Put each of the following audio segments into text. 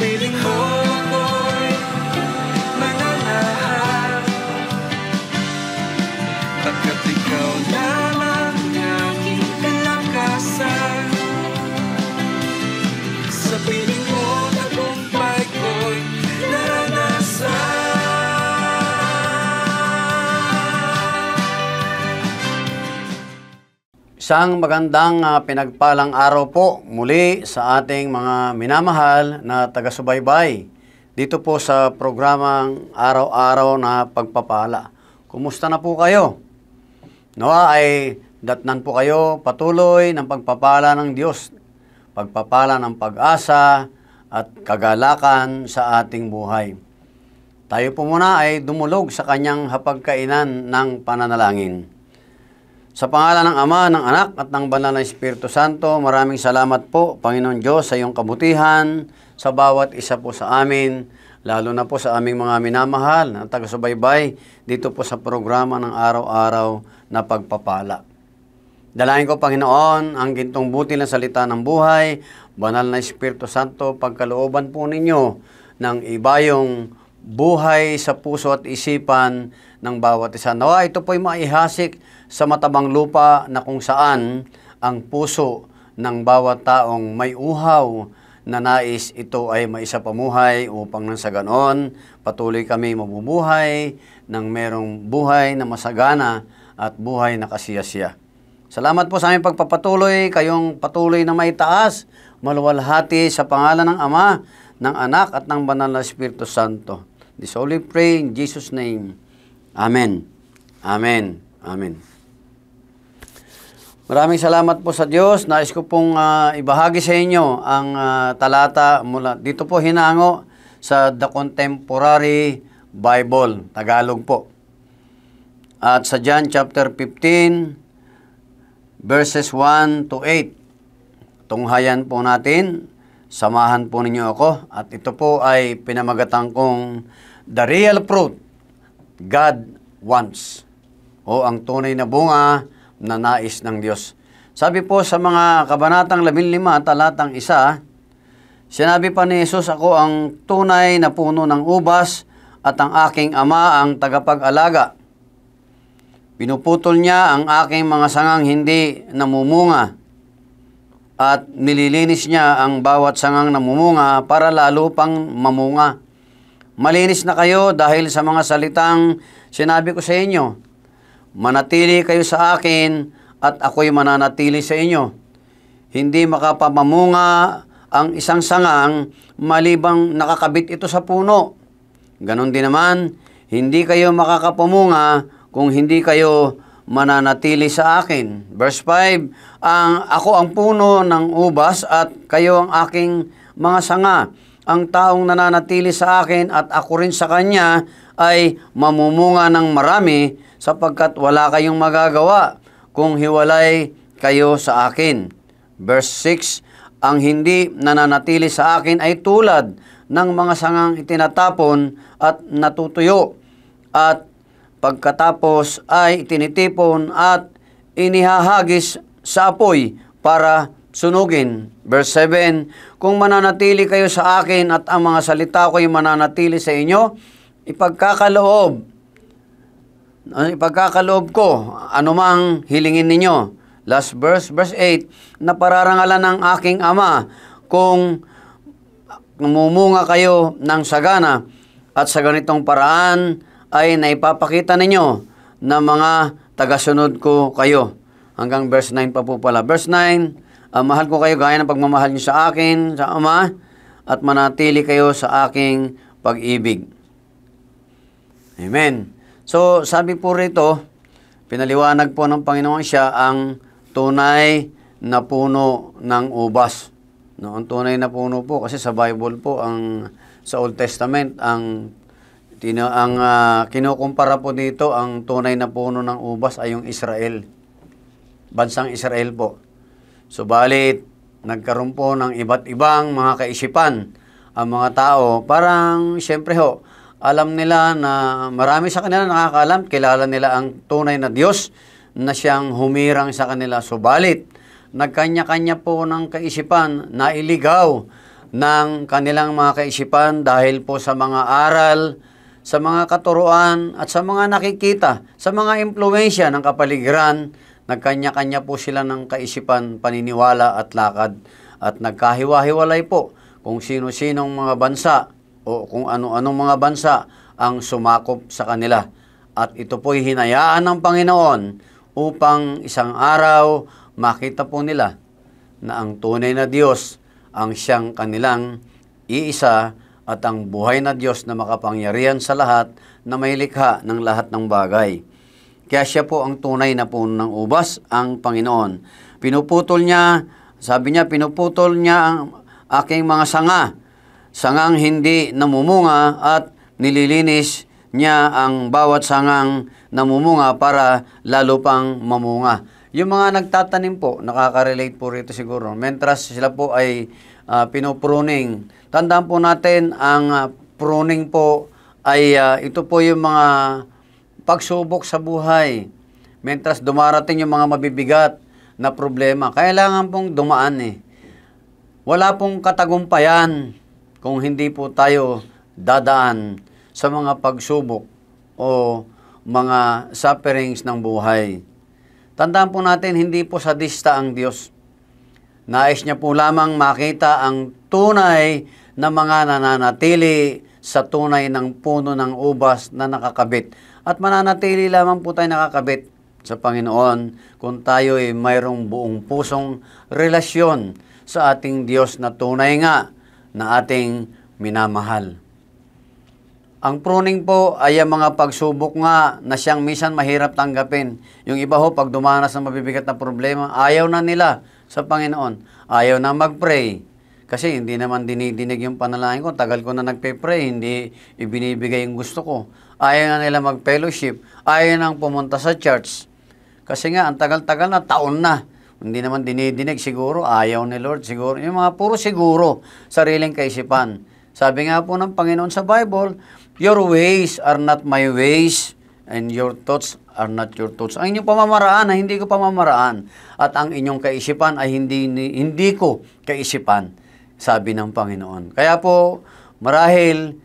piling mo ako'y mananahan, pagkat ikaw lamang aking kalakasan. Sa piling mo tagumpay ko'y naranasan. Isang magandang pinagpalang araw po muli sa ating mga minamahal na taga-subaybay dito po sa programang Araw-Araw na Pagpapala. Kumusta na po kayo? Nawa ay datnan po kayo patuloy ng pagpapala ng Diyos, pagpapala ng pag-asa at kagalakan sa ating buhay. Tayo po muna ay dumulog sa kanyang hapagkainan ng pananalangin. Sa pangalan ng Ama, ng Anak, at ng Banal na Espiritu Santo, maraming salamat po, Panginoon Diyos, sa iyong kabutihan, sa bawat isa po sa amin, lalo na po sa aming mga minamahal na taga-subaybay dito po sa programa ng Araw-Araw na Pagpapala. Dalangin ko, Panginoon, ang gintong buti na salita ng buhay, Banal na Espiritu Santo, pagkalooban po ninyo ng ibayong buhay sa puso at isipan ng bawat isa. Nawa, ito po'y maihasik sa matabang lupa na kung saan ang puso ng bawat taong may uhaw na nais ito ay maisapamuhay upang nang sa ganon patuloy kami mabubuhay ng merong buhay na masagana at buhay na kasiyasiya. Salamat po sa aming pagpapatuloy, kayong patuloy na may taas, maluwalhati sa pangalan ng Ama, ng Anak at ng Banal na Espiritu Santo. This only pray in Jesus' name. Amen. Amen. Amen. Maraming salamat po sa Diyos. Nais ko pong ibahagi sa inyo ang talata mula dito po hinango sa The Contemporary Bible, Tagalog po. At sa John chapter 15, verses 1 to 8. Tunghayan po natin, samahan po ninyo ako. At ito po ay pinamagatan kong The Real Fruit God Wants, o ang tunay na bunga na nais ng Diyos. Sabi po sa mga kabanatang 15, talatang 1, sinabi pa ni Jesus, ako ang tunay na puno ng ubas at ang aking Ama ang tagapag-alaga. Pinuputol niya ang aking mga sangang hindi namumunga at nililinis niya ang bawat sangang namumunga para lalo pang mamunga. Malinis na kayo dahil sa mga salitang sinabi ko sa inyo. Manatili kayo sa akin at ako'y mananatili sa inyo. Hindi makapamunga ang isang sangang malibang nakakabit ito sa puno. Ganon din naman, hindi kayo makakapamunga kung hindi kayo mananatili sa akin. Verse 5, ako ang puno ng ubas at kayo ang aking mga sanga. Ang taong nananatili sa akin at ako rin sa kanya ay mamumunga ng marami sapagkat wala kayong magagawa kung hiwalay kayo sa akin. Verse 6, ang hindi nananatili sa akin ay tulad ng mga sangang itinatapon at natutuyo at pagkatapos ay itinitipon at inihahagis sa apoy para sunugin. Verse 7, kung mananatili kayo sa akin at ang mga salita ko'y mananatili sa inyo, ipagkakaloob ko anumang hilingin ninyo. Last verse, verse 8, na pararangalan ng aking Ama kung mumunga kayo ng sagana at sa ganitong paraan ay naipapakita ninyo na mga tagasunod ko kayo. Hanggang verse 9 pa po pala. Verse 9, mahal ko kayo gaya ng pagmamahal niyo sa akin, sa Ama, at manatili kayo sa aking pag-ibig. Amen. So, sabi po rito, pinaliwanag po ng Panginoon siya ang tunay na puno ng ubas. No, ang tunay na puno po, kasi sa Bible po, sa Old Testament, ang kinukumpara po dito, ang tunay na puno ng ubas ay yung Israel. Bansang Israel po. Subalit, nagkaroon po ng iba't ibang mga kaisipan ang mga tao. Parang, siyempre ho, alam nila na marami sa kanila nakakaalam, kilala nila ang tunay na Diyos na siyang humirang sa kanila. Subalit, nagkanya-kanya po ng kaisipan, nailigaw ng kanilang mga kaisipan dahil po sa mga aral, sa mga katuruan at sa mga nakikita, sa mga impluwensya ng kapaligiran. Nagkanya-kanya po sila ng kaisipan, paniniwala at lakad at nagkahiwa-hiwalay po kung sino-sinong mga bansa o kung ano-anong mga bansa ang sumakop sa kanila. At ito po'y hinayaan ng Panginoon upang isang araw makita po nila na ang tunay na Diyos ang siyang kanilang iisa at ang buhay na Diyos na makapangyarihan sa lahat na may likha ng lahat ng bagay. Kaya siya po ang tunay na puno ng ubas, ang Panginoon. Pinuputol niya, sabi niya, pinuputol niya ang aking mga sanga. Sangang hindi namumunga at nililinis niya ang bawat sangang namumunga para lalo pang mamunga. Yung mga nagtatanim po, nakaka-relate po rito siguro. Mentras sila po ay pinupruning. Tandaan po natin, ang pruning po ay ito po yung mga pagsubok sa buhay. Mentras dumarating yung mga mabibigat na problema, kailangan pong dumaan eh. Wala pong katagumpayan kung hindi po tayo dadaan sa mga pagsubok o mga sufferings ng buhay. Tandaan po natin, hindi po sadista ang Diyos. Nais niya po lamang makita ang tunay na mga nananatili sa tunay ng puno ng ubas na nakakabit. At mananatili lamang po tayo nakakabit sa Panginoon kung tayo ay mayroong buong pusong relasyon sa ating Diyos na tunay nga na ating minamahal. Ang pruning po ay ang mga pagsubok nga na siyang minsan mahirap tanggapin. Yung iba ho, pag dumanas ng mabibigat na problema, ayaw na nila sa Panginoon. Ayaw na mag-pray. Kasi hindi naman dinidinig yung panalangin ko. Tagal ko na nagpe-pray, hindi ibinibigay yung gusto ko. Ayaw na nila mag-fellowship. Ayaw nang pumunta sa church. Kasi nga, ang tagal-tagal na, taon na. Hindi naman dinidinig siguro, ayaw ni Lord siguro. Yung mga puro siguro, sariling kaisipan. Sabi nga po ng Panginoon sa Bible, your ways are not my ways, and your thoughts are not your thoughts. Ang inyong pamamaraan ay hindi ko pamamaraan. At ang inyong kaisipan ay hindi ko kaisipan, sabi ng Panginoon. Kaya po, marahil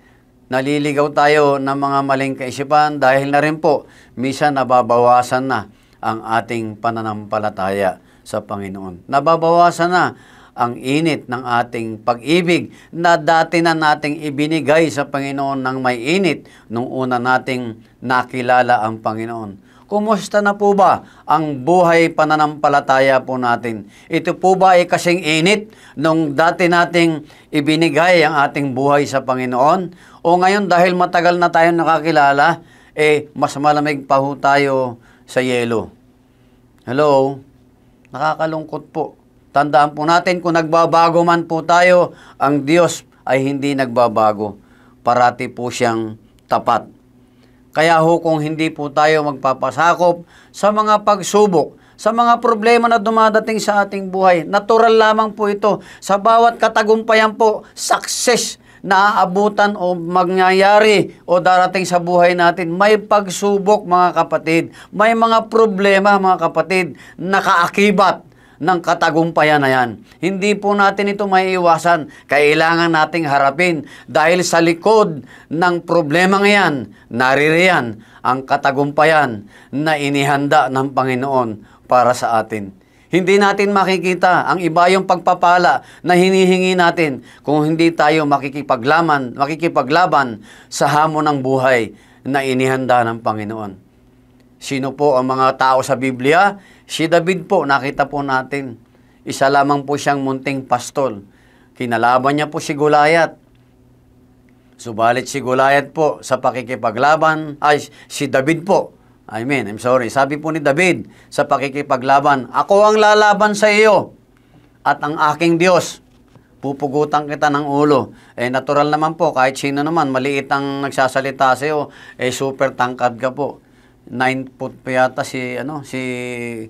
naliligaw tayo ng mga maling kaisipan dahil na rin po, minsan nababawasan na ang ating pananampalataya sa Panginoon. Nababawasan na ang init ng ating pag-ibig na dati na nating ibinigay sa Panginoon ng may init nung una nating nakilala ang Panginoon. Kumusta na po ba ang buhay pananampalataya po natin? Ito po ba ay kasing init nung dati nating ibinigay ang ating buhay sa Panginoon? O ngayon dahil matagal na tayong nakakilala, mas malamig pa ho tayo sa yelo? Hello? Nakakalungkot po. Tandaan po natin, kung nagbabago man po tayo, ang Diyos ay hindi nagbabago. Parati po siyang tapat. Kaya ho, kung hindi po tayo magpapasakop sa mga pagsubok, sa mga problema na dumadating sa ating buhay, natural lamang po ito. Sa bawat katagumpayan po, success na aabutan o mangyayari o darating sa buhay natin, may pagsubok mga kapatid. May mga problema mga kapatid, nakaakibat ng katagumpayan na yan. Hindi po natin ito maiiwasan. Kailangan nating harapin dahil sa likod ng problema ngayon, naririyan ang katagumpayan na inihanda ng Panginoon para sa atin. Hindi natin makikita ang iba yung pagpapala na hinihingi natin kung hindi tayo makikipaglaban sa hamon ng buhay na inihanda ng Panginoon. Sino po ang mga tao sa Biblia? Si David po, nakita po natin. Isa lamang po siyang munting pastol. Kinalaban niya po si Goliath. Subalit si Goliath po sa pakikipaglaban, si David po. Sabi po ni David sa pakikipaglaban, ako ang lalaban sa iyo at ang aking Diyos. Pupugutan kita ng ulo. Natural naman po, kahit sino naman, maliit ang nagsasalita sa iyo, super tangkad ka po. 9 foot pa yata si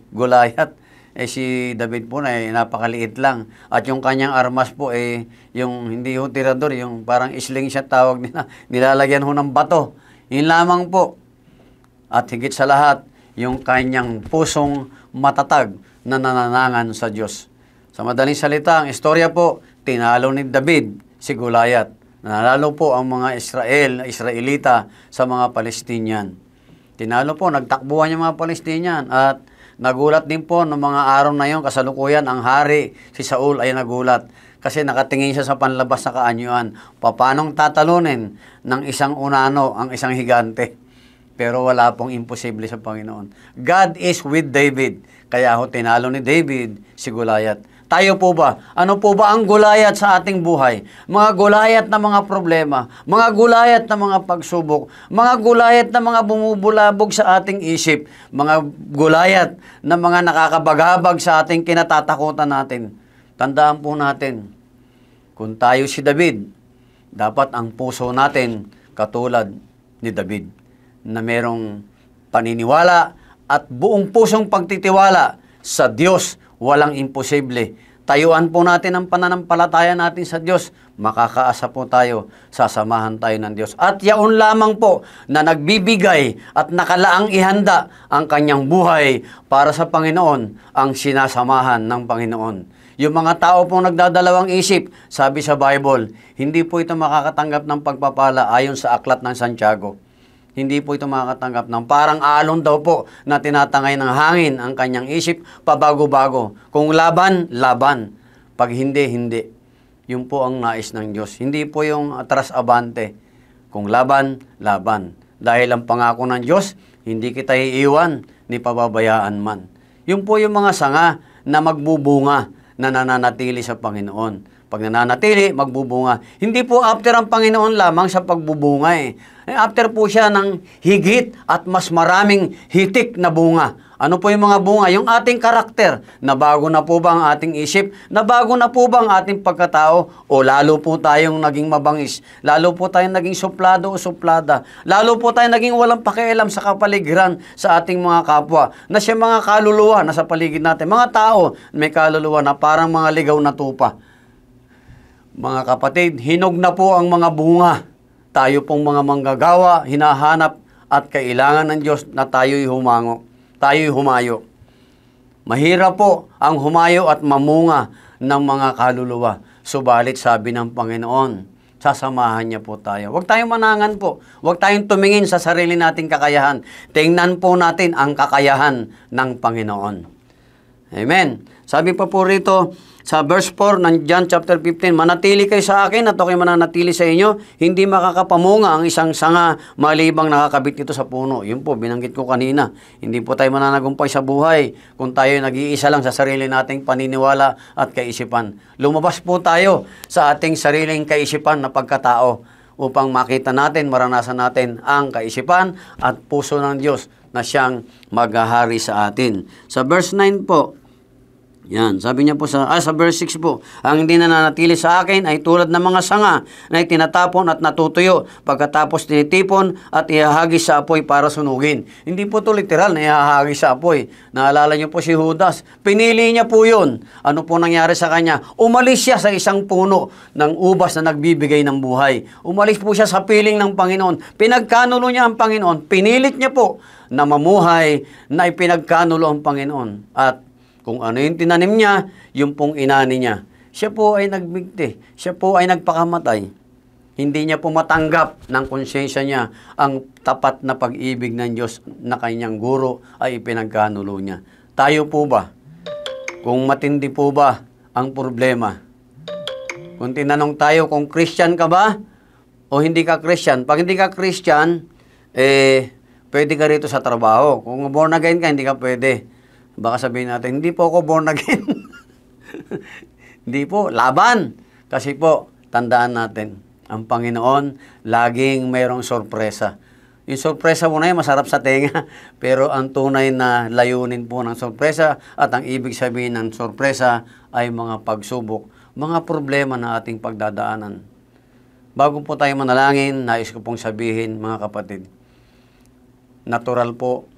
Goliath. Si David po napakaliit lang. At yung kanyang armas po yung hindi ho tirador, yung parang slingshot tawag nila. Nilalagyan ho ng bato. Yun lamang po. At higit sa lahat, yung kanyang pusong matatag na nananangan sa Diyos. Sa madaling salita, ang istorya po, tinalo ni David si Goliath. Nanalo po ang mga Israelita sa mga Palestinian. Tinalo po, nagtakbuhan yung mga Palestinian at nagulat din po ng mga araw na yon, kasalukuyan ang hari, si Saul ay nagulat. Kasi nakatingin siya sa panlabas na kaanyuan. Paanong tatalunin ng isang unano ang isang higante? Pero wala pong imposible sa Panginoon. God is with David. Kaya ho tinalo ni David si Goliath. Tayo po ba? Ano po ba ang Goliath sa ating buhay? Mga Goliath na mga problema, mga Goliath na mga pagsubok, mga Goliath na mga bumubulabog sa ating isip, mga Goliath na mga nakakabagabag sa ating kinatatakutan natin. Tandaan po natin, kung tayo si David, dapat ang puso natin katulad ni David, na merong paniniwala at buong pusong pagtitiwala sa Diyos, walang imposible. Tayuan po natin ang pananampalataya natin sa Diyos, makakaasa po tayo, sasamahan tayo ng Diyos. At yaon lamang po na nagbibigay at nakalaang ihanda ang kanyang buhay para sa Panginoon, ang sinasamahan ng Panginoon. Yung mga tao pong nagdadalawang isip, sabi sa Bible, hindi po ito makakatanggap ng pagpapala ayon sa aklat ng Santiago. Hindi po ito makakatanggap ng parang alon daw po na tinatangay ng hangin ang kanyang isip, pabago-bago. Kung laban, laban. Pag hindi, hindi. Yun po ang nais ng Diyos. Hindi po yung atras abante. Kung laban, laban. Dahil ang pangako ng Diyos, hindi kita iiwan ni pababayaan man. Yun po yung mga sanga na magbubunga, na nananatili sa Panginoon. Pag nananatili, magbubunga. Hindi po after ang Panginoon lamang sa pagbubunga eh. After po siya ng higit at mas maraming hitik na bunga. Ano po yung mga bunga? Yung ating karakter. Nabago na po ba ang ating isip? Nabago na po ba ang ating pagkatao? O lalo po tayong naging mabangis? Lalo po tayong naging suplado o suplada? Lalo po tayong naging walang pakialam sa kapaligiran sa ating mga kapwa? Na siya mga kaluluwa na sa paligid natin. Mga tao may kaluluwa na parang mga ligaw na tupa. Mga kapatid, hinog na po ang mga bunga. Tayo pong mga manggagawa, hinahanap at kailangan ng Diyos na tayo'y humayo. Mahirap po ang humayo at mamunga ng mga kaluluwa. Subalit sabi ng Panginoon, sasamahan niya po tayo. Huwag tayong manangan po. Huwag tayong tumingin sa sarili nating kakayahan. Tingnan po natin ang kakayahan ng Panginoon. Amen. Sabi pa po rito, sa verse 4 ng John chapter 15, manatili kayo sa akin at ako'y mananatili sa inyo. Hindi makakapamunga ang isang sanga malibang nakakabit ito sa puno. Yun po, binanggit ko kanina. Hindi po tayo mananagumpay sa buhay kung tayo nag-iisa lang sa sarili nating paniniwala at kaisipan. Lumabas po tayo sa ating sariling kaisipan na pagkatao upang makita natin, maranasan natin ang kaisipan at puso ng Diyos na siyang maghahari sa atin. Sa verse 9 po, yan, sabi niya po sa verse 6 po, ang hindi nananatili sa akin ay tulad ng mga sanga na itinatapon at natutuyo pagkatapos tinitipon at ihahagis sa apoy para sunugin. Hindi po ito literal na ihahagis sa apoy. Naalala niyo po si Judas, pinili niya po yun. Ano po nangyari sa kanya? Umalis siya sa isang puno ng ubas na nagbibigay ng buhay. Umalis po siya sa piling ng Panginoon. Pinagkanulo niya ang Panginoon. Pinilit niya po na mamuhay na ipinagkanulo ang Panginoon. At kung ano yung tinanim niya, yung pong inani niya. Siya po ay nagbigti. Siya po ay nagpakamatay. Hindi niya po matanggap ng konsyensya niya ang tapat na pag-ibig ng Diyos na kanyang guro ay ipinagkanulo niya. Tayo po ba? Kung matindi po ba ang problema? Kung tinanong tayo kung Christian ka ba o hindi ka Christian. Pag hindi ka Christian, pwede ka rito sa trabaho. Kung born again ka, hindi ka pwede. Baka sabihin natin, hindi po ako born again. Hindi po, laban. Kasi po, tandaan natin, ang Panginoon, laging mayroong sorpresa. Yung sorpresa mo na yun, masarap sa tenga. Pero ang tunay na layunin po ng sorpresa at ang ibig sabihin ng sorpresa ay mga pagsubok, mga problema na ating pagdadaanan. Bago po tayo manalangin, nais ko pong sabihin, mga kapatid, natural po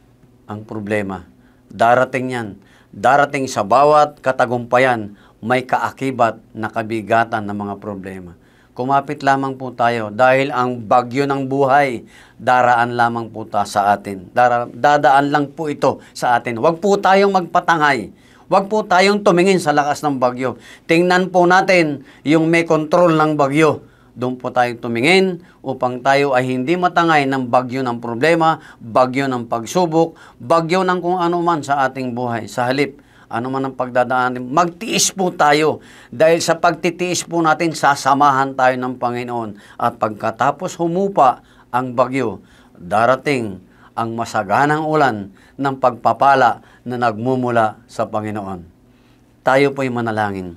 ang problema. Darating yan. Darating sa bawat katagumpayan, may kaakibat na kabigatan ng mga problema. Kumapit lamang po tayo dahil ang bagyo ng buhay, daraan lamang po sa atin. Dadaan lang po ito sa atin. Huwag po tayong magpatangay. Huwag po tayong tumingin sa lakas ng bagyo. Tingnan po natin yung may control ng bagyo. Doon po tayong tumingin upang tayo ay hindi matangay ng bagyo ng problema, bagyo ng pagsubok, bagyo ng kung ano man sa ating buhay. Sa halip, ano man ang pagdadaanan, magtiis po tayo. Dahil sa pagtitiis po natin, sasamahan tayo ng Panginoon. At pagkatapos humupa ang bagyo, darating ang masaganang ulan ng pagpapala na nagmumula sa Panginoon. Tayo po'y manalangin.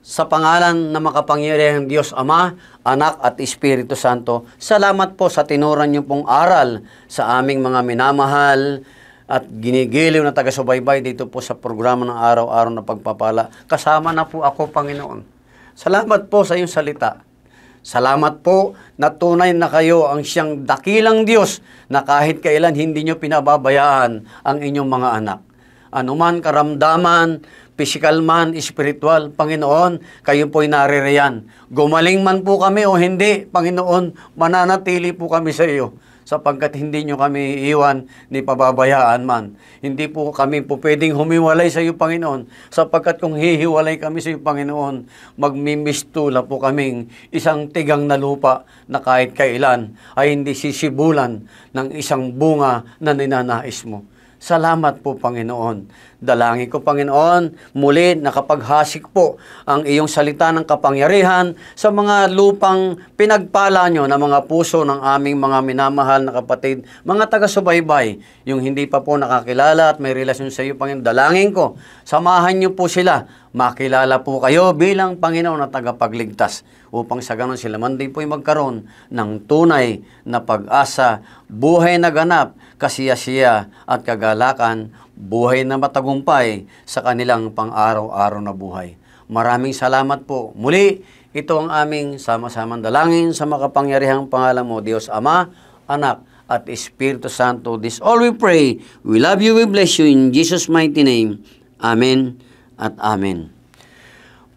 Sa pangalan na makapangyarihang Diyos Ama, Anak at Espiritu Santo, salamat po sa tinuran niyo pong aral sa aming mga minamahal at ginigiliw na taga-subaybay dito po sa programa ng araw-araw na pagpapala. Kasama na po ako, Panginoon. Salamat po sa iyong salita. Salamat po na tunay na kayo ang siyang dakilang Diyos na kahit kailan hindi nyo pinababayaan ang inyong mga anak. Anuman karamdaman, physical man, spiritual, Panginoon, kayo po'y naririyan. Gumaling man po kami o hindi, Panginoon, mananatili po kami sa iyo. Sapagkat hindi nyo kami iiwan ni pababayaan man. Hindi po kami po pwedeng humiwalay sa iyo, Panginoon. Sapagkat kung hihiwalay kami sa iyo, Panginoon, magmimistula po kaming isang tigang na lupa na kahit kailan ay hindi sisibulan ng isang bunga na ninanais mo. Salamat po, Panginoon. Dalangin ko, Panginoon, muli nakapaghasik po ang iyong salita ng kapangyarihan sa mga lupang pinagpala nyo na mga puso ng aming mga minamahal na kapatid, mga taga-subaybay, yung hindi pa po nakakilala at may relasyon sa iyo, Panginoon. Dalangin ko, samahan nyo po sila, makilala po kayo bilang Panginoon na tagapagligtas upang sa ganon sila man din po'y magkaroon ng tunay na pag-asa, buhay na ganap, kasiyasiya at kagalakan, buhay na matagumpay sa kanilang pang-araw-araw na buhay. Maraming salamat po. Muli, ito ang aming sama-samang dalangin sa makapangyarihang pangalan mo, Diyos Ama, Anak, at Espiritu Santo. This all we pray. We love you, we bless you in Jesus' mighty name. Amen at Amen.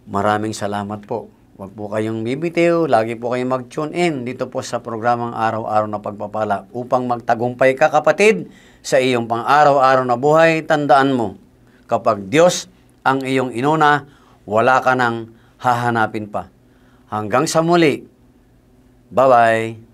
Maraming salamat po. Huwag po kayong bibitiw, lagi po kayong mag-tune in dito po sa programang Araw-Araw na Pagpapala upang magtagumpay ka, kapatid, sa iyong pang-araw-araw na buhay. Tandaan mo, kapag Diyos ang iyong inuna, wala ka nang hahanapin pa. Hanggang sa muli. Bye-bye.